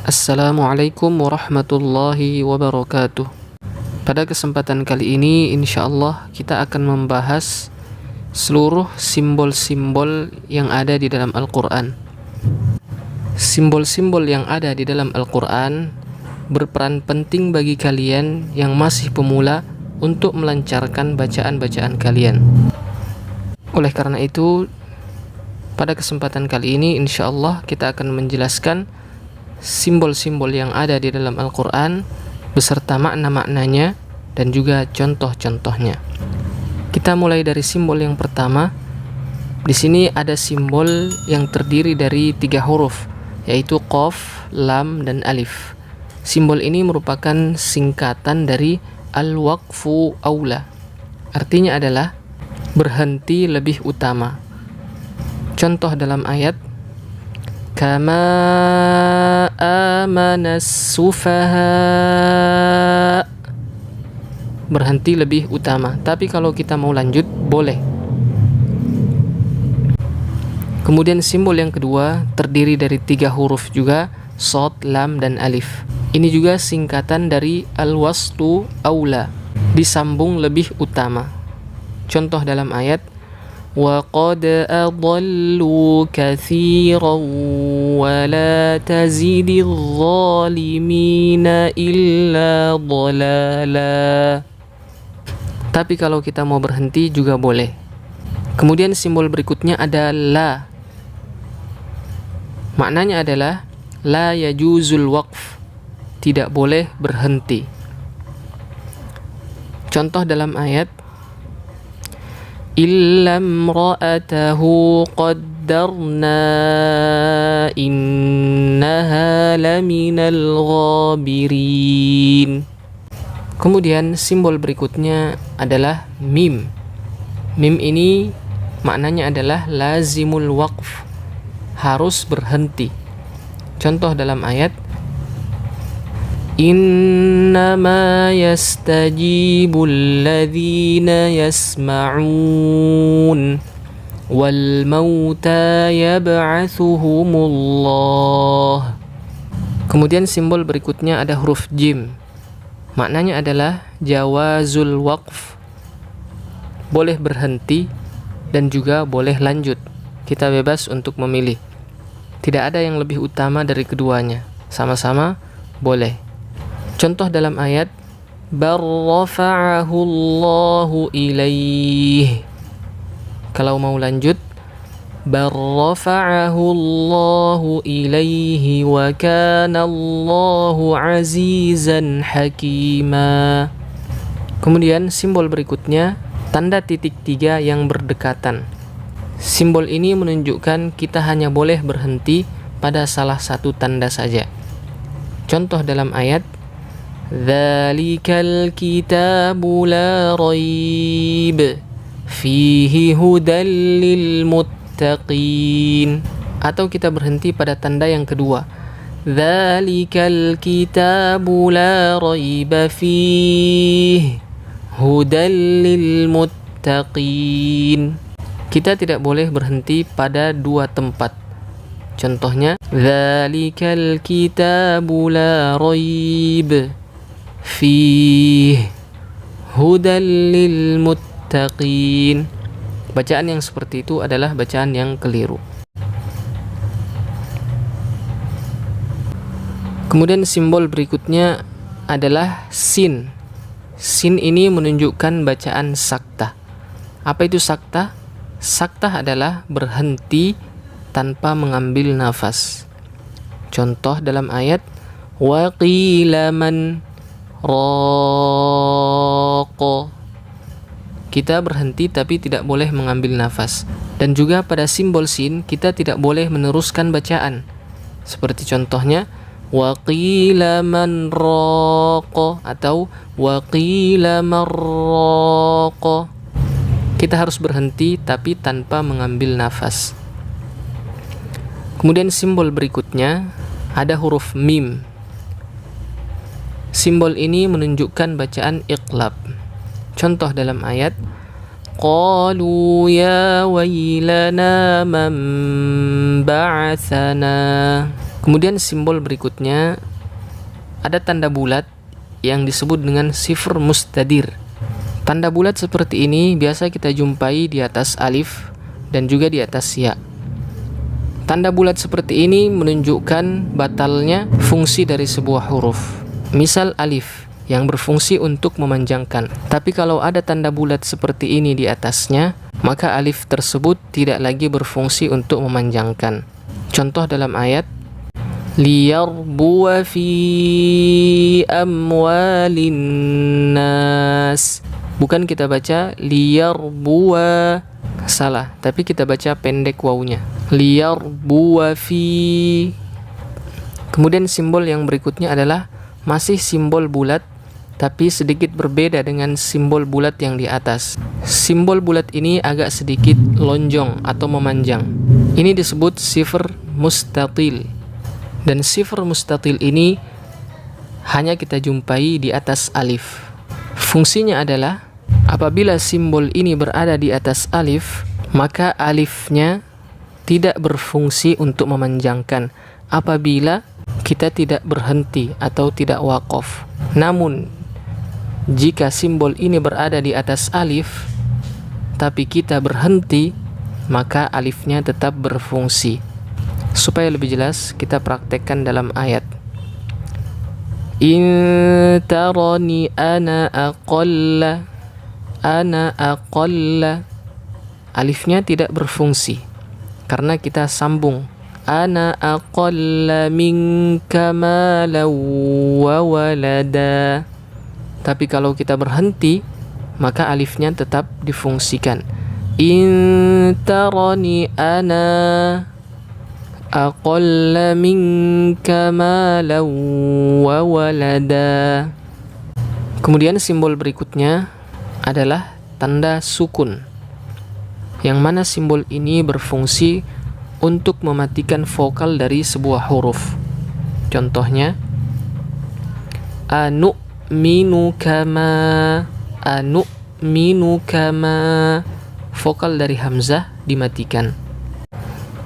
Assalamualaikum warahmatullahi wabarakatuh. Pada kesempatan kali ini insyaallah kita akan membahas seluruh simbol-simbol yang ada di dalam Al-Quran. Simbol-simbol yang ada di dalam Al-Quran berperan penting bagi kalian yang masih pemula untuk melancarkan bacaan-bacaan kalian. Oleh karena itu, pada kesempatan kali ini insyaallah kita akan menjelaskan simbol-simbol yang ada di dalam Al-Quran beserta makna-maknanya dan juga contoh-contohnya. Kita mulai dari simbol yang pertama. Di sini ada simbol yang terdiri dari 3 huruf, yaitu qaf, lam, dan alif. Simbol ini merupakan singkatan dari al-waqfu aula. Artinya adalah berhenti lebih utama. Contoh dalam ayat, kama amanas sufaha, berhenti lebih utama. Tapi kalau kita mau lanjut boleh. Kemudian simbol yang kedua terdiri dari 3 huruf juga, shad, lam, dan alif. Ini juga singkatan dari al-waslu aula, disambung lebih utama. Contoh dalam ayat, وَقَدْ أَضَلُّوا كَثِيرًا وَلَا تَزِدِ الظَّالِمِينَ إِلَّا ضَلَالًا. Tapi kalau kita mau berhenti juga boleh. Kemudian simbol berikutnya ada la. Maknanya adalah la yajuzul waqf, tidak boleh berhenti. Contoh dalam ayat, illa imra'atahu qaddarna innaha laminal ghabirin. Kemudian simbol berikutnya adalah mim. Mim ini maknanya adalah lazimul waqf, harus berhenti. Contoh dalam ayat, innama yastajibul ladzina yasma'un wal mauta yab'atsuhumullah. Kemudian simbol berikutnya ada huruf jim. Maknanya adalah jawazul waqf, boleh berhenti dan juga boleh lanjut. Kita bebas untuk memilih. Tidak ada yang lebih utama dari keduanya. Sama-sama boleh. Contoh dalam ayat, bal rafa'ahu Allahu ilaih. Kalau mau lanjut, bal rafa'ahu Allahu ilaihi wa kana Allahu azizan hakima. Kemudian simbol berikutnya tanda titik 3 yang berdekatan. Simbol ini menunjukkan kita hanya boleh berhenti pada salah satu tanda saja. Contoh dalam ayat, dzalikal kitabu la raib fihi hudal lil muttaqin. Atau kita berhenti pada tanda yang kedua, dzalikal kitabu la raib fihi hudal lil muttaqin. Kita tidak boleh berhenti pada 2 tempat. Contohnya, dzalikal kitabu la raib fihi hudal lil muttaqin. Bacaan yang seperti itu adalah bacaan yang keliru. Kemudian simbol berikutnya adalah sin. Sin ini menunjukkan bacaan sakta. Apa itu sakta? Sakta adalah berhenti tanpa mengambil nafas. Contoh dalam ayat, wa qila man raqa. Kita berhenti tapi tidak boleh mengambil nafas. Dan juga pada simbol sin kita tidak boleh meneruskan bacaan. Seperti contohnya, wa qila man raqa atau wa qila man raqa. Kita harus berhenti tapi tanpa mengambil nafas. Kemudian simbol berikutnya ada huruf mim. Simbol ini menunjukkan bacaan iqlab. Contoh dalam ayat, qalu ya wailana man ba'athana. Kemudian simbol berikutnya ada tanda bulat yang disebut dengan sifr mustadir. Tanda bulat seperti ini biasa kita jumpai di atas alif dan juga di atas ya. Tanda bulat seperti ini menunjukkan batalnya fungsi dari sebuah huruf. Misal alif yang berfungsi untuk memanjangkan. Tapi kalau ada tanda bulat seperti ini di atasnya, maka alif tersebut tidak lagi berfungsi untuk memanjangkan. Contoh dalam ayat liyarbuwa fi amwalin nas. Bukan kita baca liyarbuwa, salah, tapi kita baca pendek wawunya. Liyarbuwa fi. Kemudian simbol yang berikutnya adalah masih simbol bulat, tapi sedikit berbeda dengan simbol bulat yang di atas. Simbol bulat ini agak sedikit lonjong atau memanjang. Ini disebut sifr mustatil. Dan sifr mustatil ini hanya kita jumpai di atas alif. Fungsinya adalah apabila simbol ini berada di atas alif, maka alifnya tidak berfungsi untuk memanjangkan apabila kita tidak berhenti atau tidak waqaf. Namun jika simbol ini berada di atas alif tapi kita berhenti, maka alifnya tetap berfungsi. Supaya lebih jelas, kita praktekkan dalam ayat. In tarani ana aqalla. Alifnya tidak berfungsi karena kita sambung. Ana aqalla minka malan wa walada. Tapi kalau kita berhenti, maka alifnya tetap difungsikan. In tarani ana aqalla minka malan wa walada. Kemudian simbol berikutnya adalah tanda sukun, yang mana simbol ini berfungsi untuk mematikan vokal dari sebuah huruf. Contohnya anu'minu kama, vokal dari hamzah dimatikan.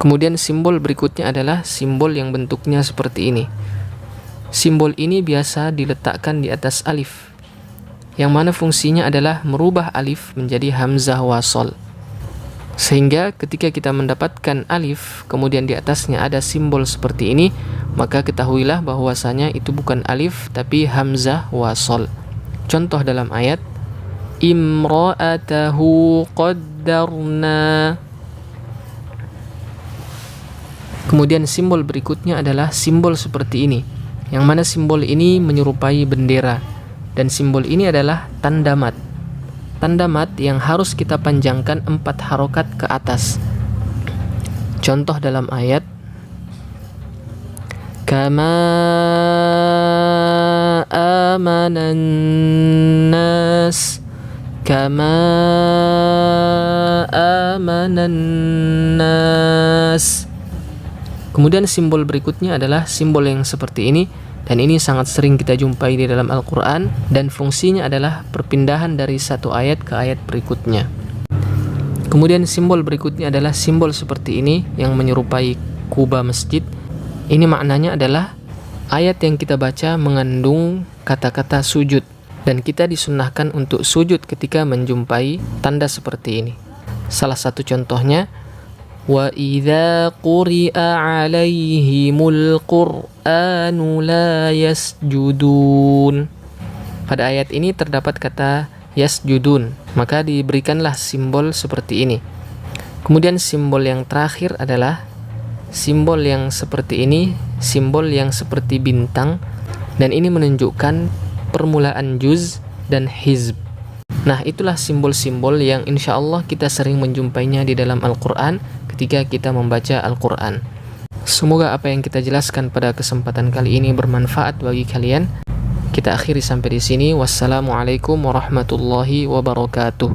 Kemudian simbol berikutnya adalah simbol yang bentuknya seperti ini. Simbol ini biasa diletakkan di atas alif, yang mana fungsinya adalah merubah alif menjadi hamzah wasol. Sehingga ketika kita mendapatkan alif, kemudian di atasnya ada simbol seperti ini, maka ketahuilah bahwasanya itu bukan alif, tapi hamzah wasol. Contoh dalam ayat, imra'atahu qaddarna. Kemudian simbol berikutnya adalah simbol seperti ini, yang mana simbol ini menyerupai bendera, dan simbol ini adalah tanda mat. Tanda mat yang harus kita panjangkan 4 harokat ke atas. Contoh dalam ayat, kama amanan nas. Kemudian simbol berikutnya adalah simbol yang seperti ini, dan ini sangat sering kita jumpai di dalam Al-Quran, dan fungsinya adalah perpindahan dari satu ayat ke ayat berikutnya. Kemudian simbol berikutnya adalah simbol seperti ini yang menyerupai kubah masjid. Ini maknanya adalah ayat yang kita baca mengandung kata-kata sujud, dan kita disunnahkan untuk sujud ketika menjumpai tanda seperti ini. Salah satu contohnya, wa idza quri'a 'alaihimul qur'anu la yasjudun. Pada ayat ini terdapat kata yasjudun, maka diberikanlah simbol seperti ini. Kemudian simbol yang terakhir adalah simbol yang seperti ini, simbol yang seperti bintang, dan ini menunjukkan permulaan juz dan hizb. Nah, itulah simbol-simbol yang insya Allah kita sering menjumpainya di dalam Al-Quran ketika kita membaca Al-Quran. Semoga apa yang kita jelaskan pada kesempatan kali ini bermanfaat bagi kalian. Kita akhiri sampai di sini. Wassalamualaikum warahmatullahi wabarakatuh.